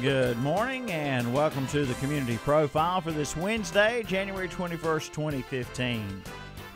Good morning and welcome to the Community Profile for this Wednesday, January 21st, 2015.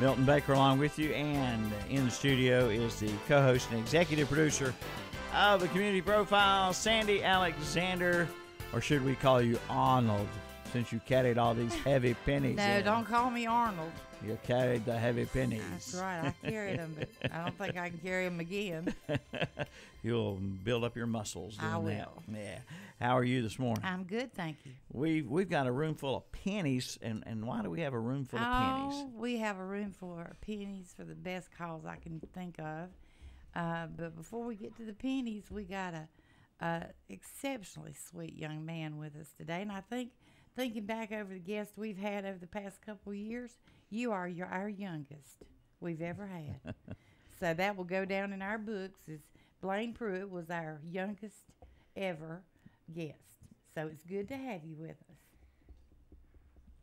Milton Baker along with you, and in the studio is the co-host and executive producer of the Community Profile, Sandy Alexander, or should we call you Arnold, since you carried all these heavy pennies? No, don't call me Arnold. You carried the heavy pennies. That's right, I carried them, but I don't think I can carry them again. You'll build up your muscles doing I will. that. Yeah. How are you this morning? I'm good, thank you. We've got a room full of pennies, and why do we have a room full of pennies? We have a room full of pennies for the best cause I can think of. But before we get to the pennies, we got a exceptionally sweet young man with us today, and I think thinking back over the guests we've had over the past couple of years, you are our youngest we've ever had. So that will go down in our books as Blaine Pruitt was our youngest ever guest. So it's good to have you with us.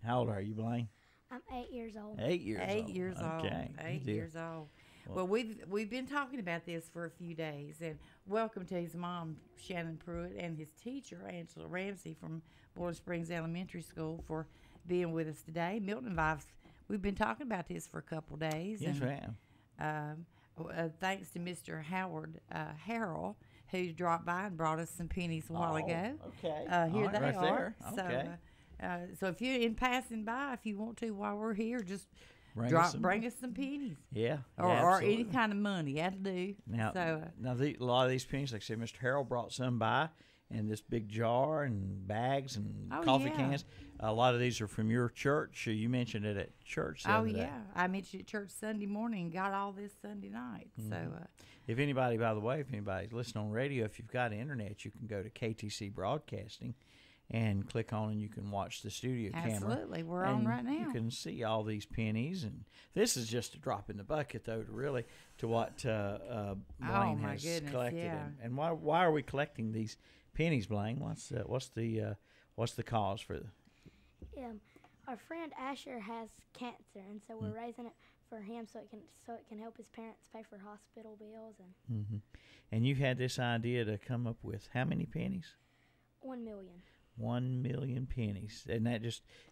How old are you, Blaine? I'm 8 years old. 8 years old. 8 years old. Okay. 8 Good. years old. Well, Well, we've been talking about this for a few days, and welcome to his mom, Shannon Pruitt, and his teacher, Angela Ramsey from Boiler Springs Elementary School, for being with us today. Milton and we've been talking about this for a couple days. Yes, and, ma'am. thanks to Mr. Howard Harrell, who dropped by and brought us some pennies a while ago. Okay. Here All right, they right are. there. Okay. So if you're in passing by, if you want to while we're here, just Bring bring us some pennies. Yeah. Or any absolutely. kind of money. That'll do. Now, So, a lot of these pennies, like I said, Mr. Harrell brought some by, and this big jar and bags and Oh, coffee yeah. cans. A lot of these are from your church. You mentioned it at church the oh, other day. yeah. I mentioned at church Sunday morning and got all this Sunday night. Mm-hmm. So, If anybody, by the way, if anybody's listening on radio, if you've got internet, you can go to KTC Broadcasting and click on, and you can watch the studio camera. absolutely. We're on And right now. You can see all these pennies, and this is just a drop in the bucket, though, to what Blaine my has goodness, collected. yeah. And why are we collecting these pennies, Blaine? What's the cause for? Our friend Asher has cancer, and so we're raising it for him so it can help his parents pay for hospital bills and And you had this idea to come up with how many pennies? 1 million. 1 million pennies, and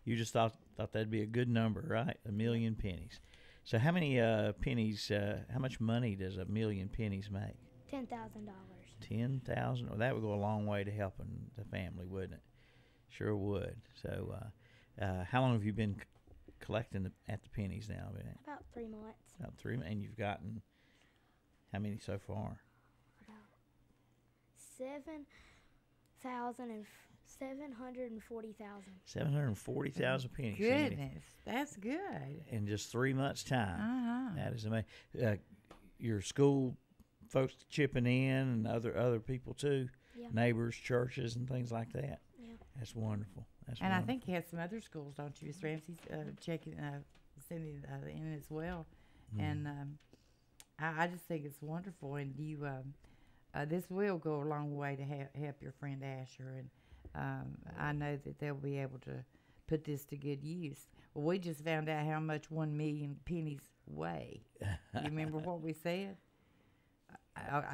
you just thought that'd be a good number, right? 1 million pennies. So how many pennies? How much money does 1 million pennies make? $10,000. 10,000. Well, that would go a long way to helping the family, wouldn't it? Sure would. So, how long have you been collecting at the pennies now? About 3 months. About 3, and you've gotten how many so far? About 740,000. 740,000 pennies. Sandy, Goodness, that's good. in just 3 months' time. Uh-huh. That is amazing. Your school folks chipping in, and other people too, Yeah. neighbors, churches, and things like that. Yeah. That's wonderful. That's And I wonderful. think you have some other schools, don't you, Miss Ramsey, sending in as well. And I just think it's wonderful. And you, this will go a long way to help your friend Asher. And I know that they'll be able to put this to good use. Well, we just found out how much 1 million pennies weigh. You remember what we said?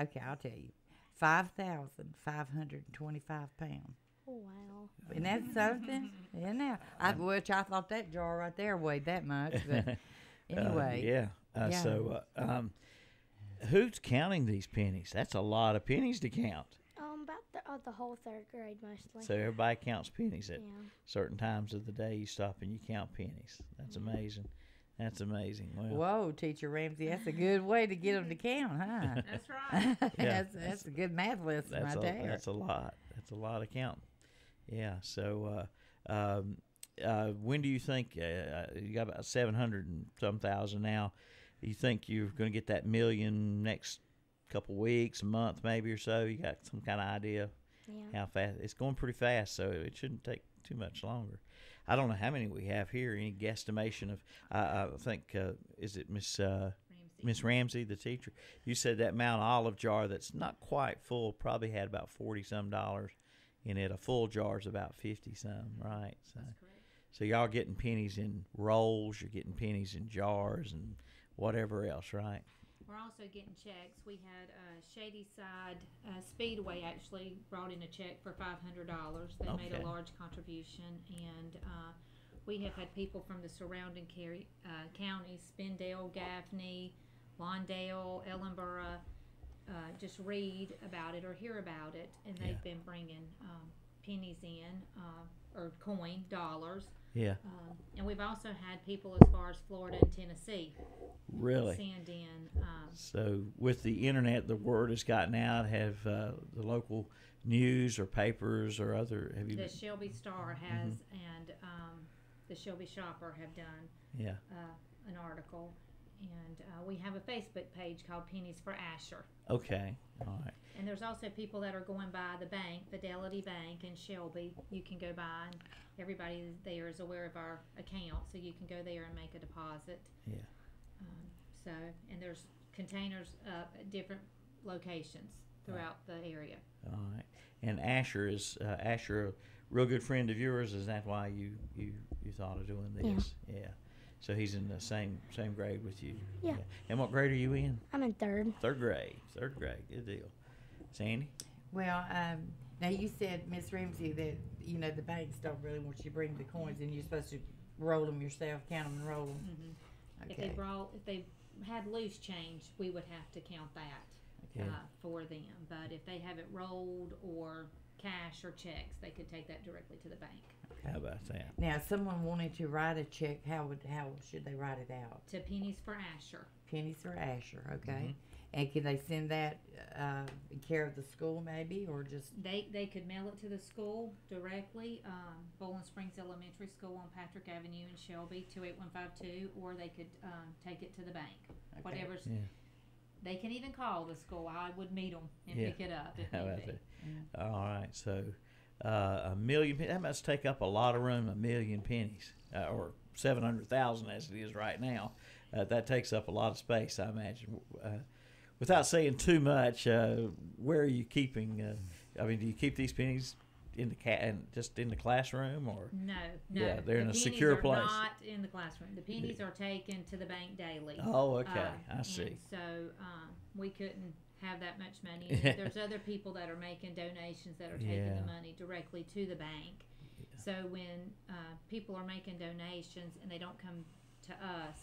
Okay, I'll tell you. 5,525 pounds. Oh, wow. Isn't that something? Isn't that? Which I thought that jar right there weighed that much. But anyway. Yeah. Yeah. So, who's counting these pennies? That's a lot of pennies to count. About the whole third grade mostly. So everybody counts pennies at Yeah. certain times of the day. You stop and you count pennies. That's amazing. That's amazing. Well, Whoa, Teacher Ramsey, that's a good way to get them to count, huh? That's right. Yeah. that's a good math lesson right there. That's a lot. That's a lot of counting. Yeah. So, when do you think you got about 700 and some thousand now? You think you're going to get that million next couple weeks, a month maybe or so? You got some kind of idea Yeah. how fast? It's going pretty fast, so it shouldn't take too much longer. I don't know how many we have here. Any guesstimation of? I think is it Miss Ramsey, the teacher? You said that Mount Olive jar that's not quite full probably had about $40-some in it. A full jar is about 50-some, right? So, That's correct. so y'all getting pennies in rolls. You're getting pennies in jars and whatever else, right? We're also getting checks. We had Shady Side Speedway actually brought in a check for $500. They made Okay. a large contribution, and we have had people from the surrounding counties, Spindale, Gaffney, Lawndale, Ellenborough, just read about it or hear about it, and they've been bringing pennies in, or dollars. Yeah. And we've also had people as far as Florida and Tennessee Really? send in. So with the internet, the word has gotten out. Have the local news or papers or other? Have you? The Shelby Star has, and the Shelby Shopper have done an article, and we have a Facebook page called Pennies for Asher. Okay. All right. And there's also people that are going by the bank, Fidelity Bank in Shelby. You can go by, and everybody there is aware of our account, so you can go there and make a deposit. Yeah. And there's containers up at different locations throughout the area. All right. And Asher is Asher a real good friend of yours? Is that why you thought of doing this? Yeah. So he's in the same grade with you. Yeah. And what grade are you in? I'm in third. Third grade. Good deal. Sandy? Well, now you said, Miss Ramsey, that the banks don't really want you to bring the coins, and you're supposed to roll them yourself, count them and roll them. Mm-hmm. Okay. If they had loose change, we would have to count that for them. But if they have it rolled or cash or checks, they could take that directly to the bank. How about that? Now, if someone wanted to write a check, how should they write it out? To Pennies for Asher. Pennies for Asher, okay. And can they send that in care of the school, maybe, or just? They could mail it to the school directly, Bowling Springs Elementary School on Patrick Avenue in Shelby, 28152, or they could take it to the bank. Okay. Whatever's. Yeah. They can even call the school. I would meet them and pick it up if How need about be. that? All right. So a million. That must take up a lot of room. A million pennies, or 700,000 as it is right now. That takes up a lot of space, I imagine. Without saying too much, where are you keeping? Do you keep these pennies in the just in the classroom, or? No. Yeah, they're in a pennies secure are place. Not in the classroom. The pennies are taken to the bank daily. Oh, okay. I see. And so we couldn't have that much money. And there's other people that are making donations that are taking the money directly to the bank. Yeah. So when people are making donations and they don't come to us,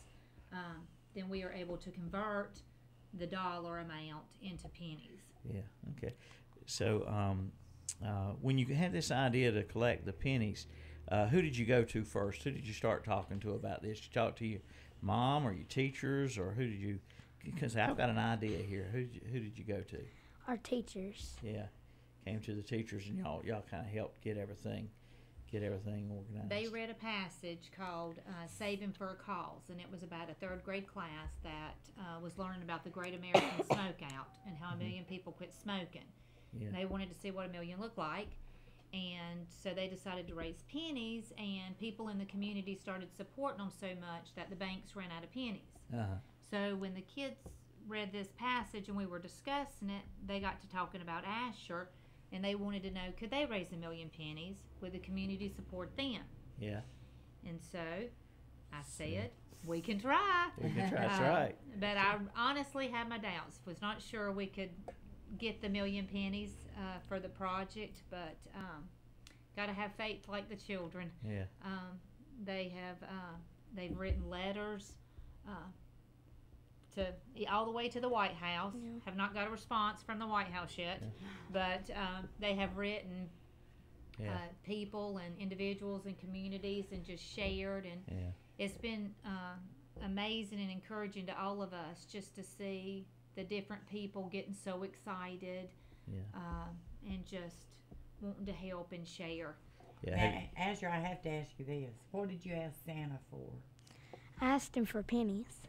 then we are able to convert the dollar amount into pennies. Yeah. Okay. So when you had this idea to collect the pennies, who did you go to first? Who did you start talking to about this? Did you talk to your mom or your teachers, or who did you? Because I've got an idea here. Who did you go to? Our teachers. Yeah, came to the teachers, and y'all kind of helped get everything organized. They read a passage called Saving for a Cause, and it was about a third grade class that was learning about the Great American Smokeout and how a million people quit smoking. Yeah. They wanted to see what a million looked like, and so they decided to raise pennies, and people in the community started supporting them so much that the banks ran out of pennies. Uh-huh. So when the kids read this passage and we were discussing it, they got to talking about Asher, and they wanted to know, could they raise a million pennies? Would the community support them? Yeah. And so I said, we can try. We can try. That's right. But I honestly had my doubts. Was not sure we could get the million pennies for the project, but got to have faith like the children. Yeah. They've written letters to all the way to the White House. Yeah. Have not got a response from the White House yet, but they have written people and individuals and communities and just shared, and it's been amazing and encouraging to all of us just to see the different people getting so excited and just wanting to help and share. Yeah. Now, Asher, I have to ask you this. What did you ask Santa for? I asked him for pennies.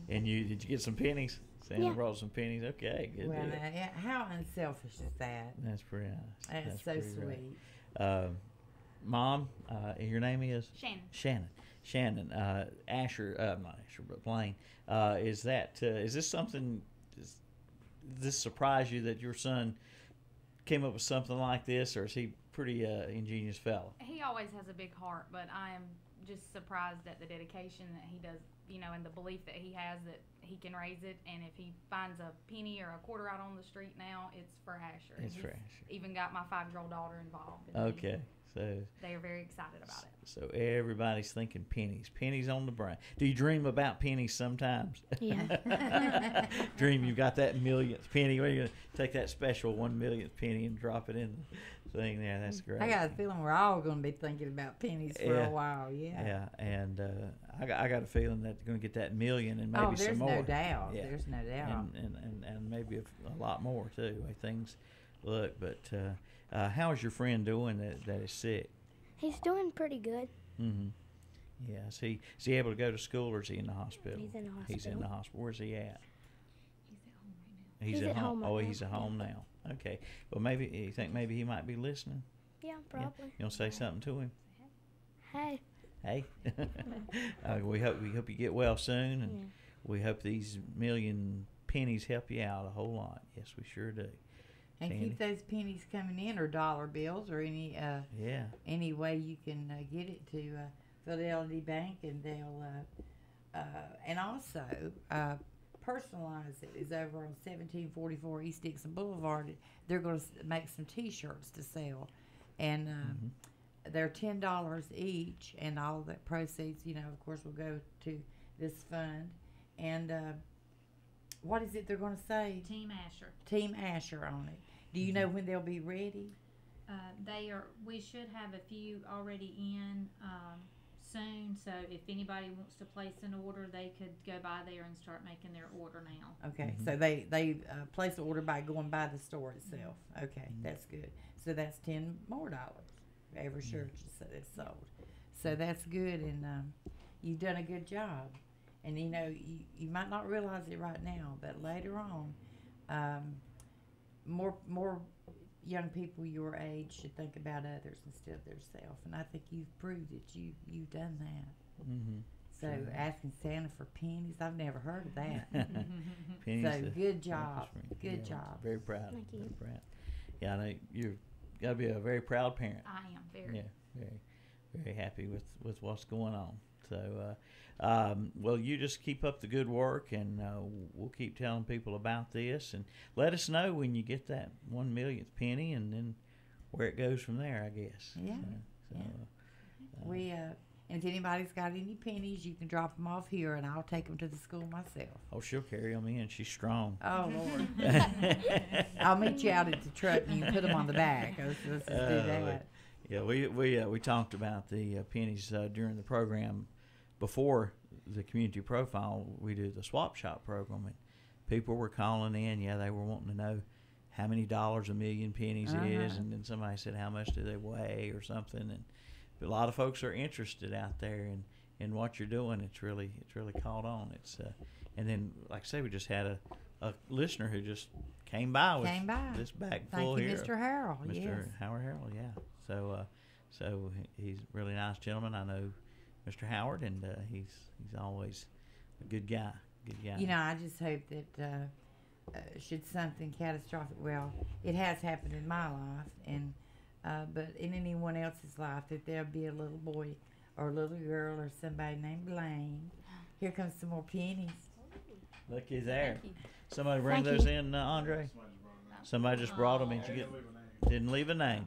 And did you get some pennies? Santa Yeah. brought some pennies. Okay, good. Well, deal. how unselfish is that? That's pretty nice. That's so pretty sweet. great. Mom, your name is Shannon. Shannon. Asher, not Asher, but Blaine. Is this something? Does this surprise you that your son came up with something like this, or is he pretty ingenious fellow? He always has a big heart, but I am just surprised at the dedication that he does in the belief that he has that he can raise it. And if he finds a penny or a quarter out on the street now, it's for Asher. It's He's for Asher. even got my 5-year-old daughter involved. Okay. So they are very excited about it. So everybody's thinking pennies on the brain. Do you dream about pennies sometimes? Yeah. Dream you got that millionth penny. What are you going to take that special 1 millionth penny and drop it in the thing there? That's great. I got a feeling we're all going to be thinking about pennies for a while. Yeah. Yeah, and I got a feeling that they're going to get that million and maybe some more. There's no doubt. Yeah. There's no doubt. And maybe a lot more too. The way things look, but. How is your friend doing that is sick? He's doing pretty good. Mm-hmm. Yeah. Is he able to go to school, or is he in the hospital? He's in the hospital. He's in the hospital. Where's he at? He's at home right now. Oh, he's at home now. Okay. Well, maybe you think maybe he might be listening. Yeah, probably. Yeah. You want to say something to him? Hey. Hey. We hope you get well soon, and we hope these million pennies help you out a whole lot. Yes, we sure do. And Sandy? keep those pennies coming in, or dollar bills, or any way you can get it to Fidelity Bank, and they'll and also personalize it. Is over on 1744 East Dixon Boulevard. They're going to make some T-shirts to sell, and they're $10 each, and all of that proceeds, of course, will go to this fund. And what is it they're going to say? Team Asher. Team Asher on it. Do you know when they'll be ready? We should have a few already in soon. So if anybody wants to place an order, they could go by there and start making their order now. Okay, so they place the order by going by the store itself. Okay, that's good. So that's $10 more every shirt that's sold. So that's good, and you've done a good job. And you might not realize it right now, but later on, more young people your age should think about others instead of themselves. And I think you've proved that you've done that. Mm-hmm. So asking Santa for pennies, I've never heard of that. Pennies, so good job, good job. Very proud. Thank you. Very proud. Yeah, I know you've got to be a very proud parent. I am very. Yeah, very happy with what's going on. So, well, you just keep up the good work, and we'll keep telling people about this, and let us know when you get that 1 millionth penny, and then where it goes from there, I guess. Yeah. And if anybody's got any pennies, you can drop them off here, and I'll take them to the school myself. Oh, she'll carry them in. She's strong. Oh, Lord. I'll meet you out at the truck, and you can put them on the back. Let's just do that. Yeah, we talked about the pennies during the program. Before the community profile, we did the swap shop program, and people were calling in. Yeah, they were wanting to know how many dollars a million pennies is, and then somebody said how much do they weigh or something. And but a lot of folks are interested out there in what you're doing. It's really caught on. It's and then like I say, we just had a listener who just came by with this bag full here. Thank you, Mr. Harrell. Mr. Yes. Howard Harrell, yeah. So he's a really nice gentleman. I know Mr. Howard, and he's always a good guy. I just hope that should something catastrophic, well, it has happened in my life, and but in anyone else's life, that there'll be a little boy or a little girl or somebody named Blaine. Here comes some more pennies. Look, he's there. Somebody bring those in, Andre? Somebody just brought them in. Didn't leave a name.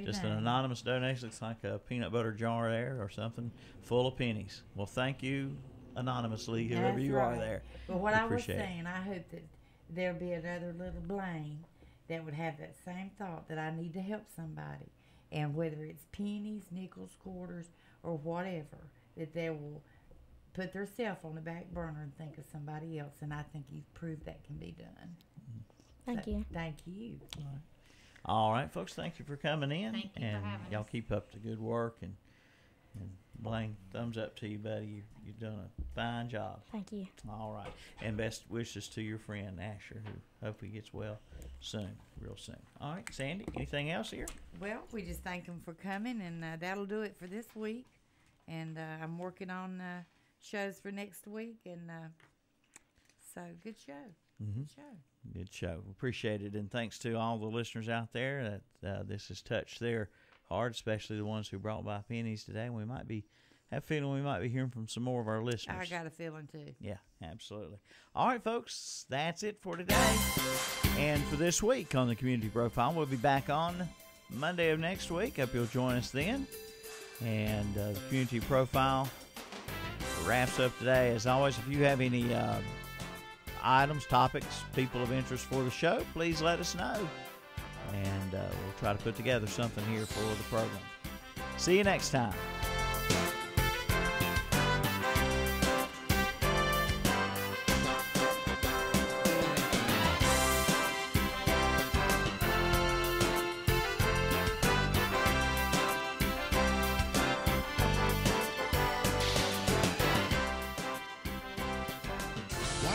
Just an anonymous donation. Looks like a peanut butter jar there or something full of pennies. Well, thank you anonymously, whoever you are there. But what I was saying, I hope that there'll be another little Blaine that would have that same thought that I need to help somebody. And whether it's pennies, nickels, quarters, or whatever, that they will put themselves on the back burner and think of somebody else. And I think you've proved that can be done. Thank you. Thank you. All right, folks, thank you for coming in. Thank you and for having y'all us. keep up the good work. And Blaine, thumbs up to you, buddy. You've done a fine job. Thank you. All right. And best wishes to your friend, Asher, who hope he gets well soon, real soon. All right, Sandy, anything else here? Well, we just thank them for coming, and that'll do it for this week. And I'm working on shows for next week, and so good show. Mm-hmm. Good show. Good show. Appreciate it. And thanks to all the listeners out there that this has touched their heart, especially the ones who brought by pennies today. We might be have a feeling we might be hearing from some more of our listeners. I got a feeling too. Yeah, absolutely. All right, folks, that's it for today. And for this week on the Community Profile, we'll be back on Monday of next week. Hope you'll join us then. And the Community Profile wraps up today. As always, if you have any items, topics, people of interest for the show, please let us know. And we'll try to put together something here for the program. See you next time.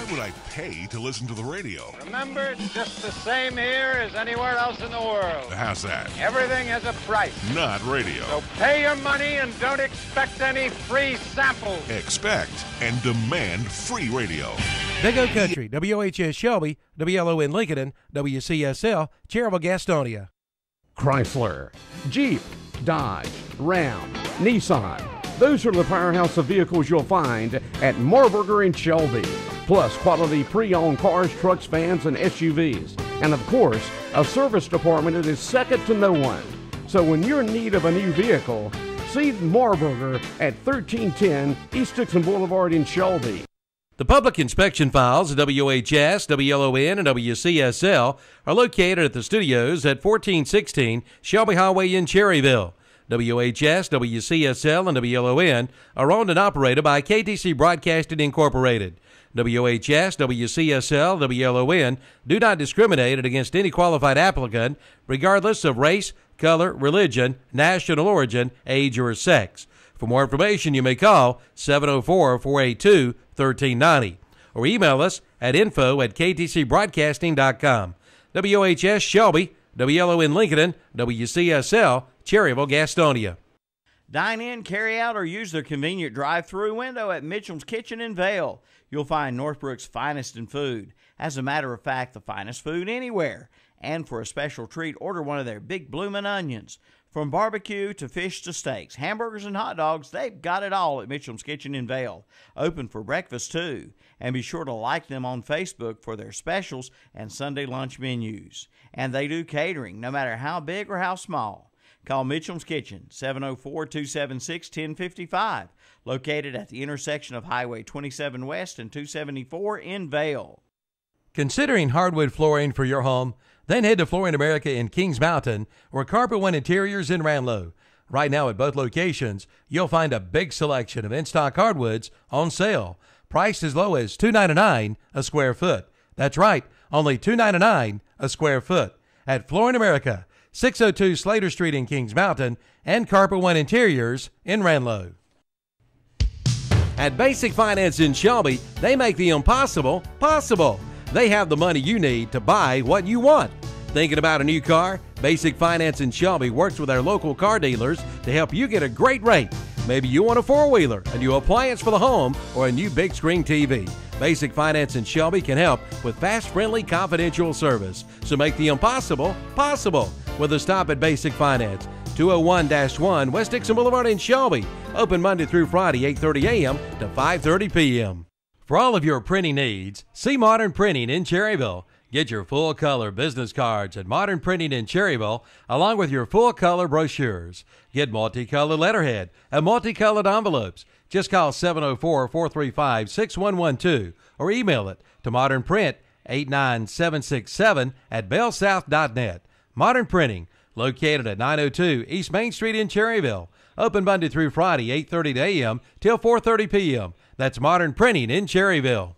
Would I pay to listen to the radio? Remember, it's just the same here as anywhere else in the world. How's that? Everything has a price. Not radio. So pay your money and don't expect any free samples. Expect and demand free radio. Big O Country, WHS Shelby, WLON Lincoln, WCSL, Cherryville, Gastonia. Chrysler, Jeep, Dodge, Ram, Nissan. Those are the powerhouse of vehicles you'll find at Marburger in Shelby. Plus quality pre-owned cars, trucks, vans, and SUVs. And of course, a service department that is second to no one. So when you're in need of a new vehicle, see Marburger at 1310 East Dixon Boulevard in Shelby. The public inspection files of WHS, WLON, and WCSL are located at the studios at 1416 Shelby Highway in Cherryville. WHS, WCSL, and WLON are owned and operated by KTC Broadcasting Incorporated. WHS, WCSL, WLON do not discriminate against any qualified applicant, regardless of race, color, religion, national origin, age, or sex. For more information, you may call 704-482-1390 or email us at info@ktcbroadcasting.com. WHS Shelby, WLON Lincoln, WCSL Cherryville, Gastonia. Dine in, carry out, or use their convenient drive-through window at Mitchell's Kitchen in Vale. You'll find Northbrook's finest in food. As a matter of fact, the finest food anywhere. And for a special treat, order one of their big bloomin' onions. From barbecue to fish to steaks, hamburgers and hot dogs, they've got it all at Mitchell's Kitchen in Vale. Open for breakfast, too. And be sure to like them on Facebook for their specials and Sunday lunch menus. And they do catering, no matter how big or how small. Call Mitchell's Kitchen, 704-276-1055, located at the intersection of Highway 27 West and 274 in Vale. Considering hardwood flooring for your home? Then head to Flooring America in Kings Mountain or Carpet One Interiors in Ranlow. Right now at both locations, you'll find a big selection of in-stock hardwoods on sale, priced as low as $2.99 a square foot. That's right, only $2.99 a square foot. At Flooring America, 602 Slater Street in Kings Mountain, and Carpet One Interiors in Ranlow. At Basic Finance in Shelby, they make the impossible possible. They have the money you need to buy what you want. Thinking about a new car? Basic Finance in Shelby works with our local car dealers to help you get a great rate. Maybe you want a four-wheeler, a new appliance for the home, or a new big screen TV. Basic Finance in Shelby can help with fast, friendly, confidential service. So make the impossible possible with a stop at Basic Finance. 201-1 West Dixon Boulevard in Shelby. Open Monday through Friday, 8:30 a.m. to 5:30 p.m. For all of your printing needs, see Modern Printing in Cherryville. Get your full-color business cards at Modern Printing in Cherryville, along with your full-color brochures. Get multicolored letterhead and multicolored envelopes. Just call 704-435-6112 or email it to modernprint89767@bellsouth.net. Modern Printing, located at 902 East Main Street in Cherryville. Open Monday through Friday, 8:30 a.m. till 4:30 p.m. That's Modern Printing in Cherryville.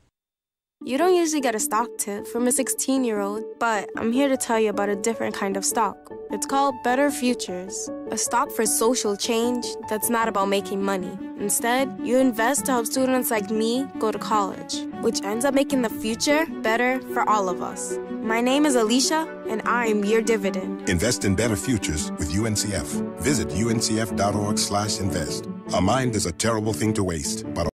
You don't usually get a stock tip from a 16-year-old, but I'm here to tell you about a different kind of stock. It's called Better Futures, a stock for social change that's not about making money. Instead, you invest to help students like me go to college, which ends up making the future better for all of us. My name is Alicia, and I'm your dividend. Invest in better futures with UNCF. Visit uncf.org/invest. A mind is a terrible thing to waste, but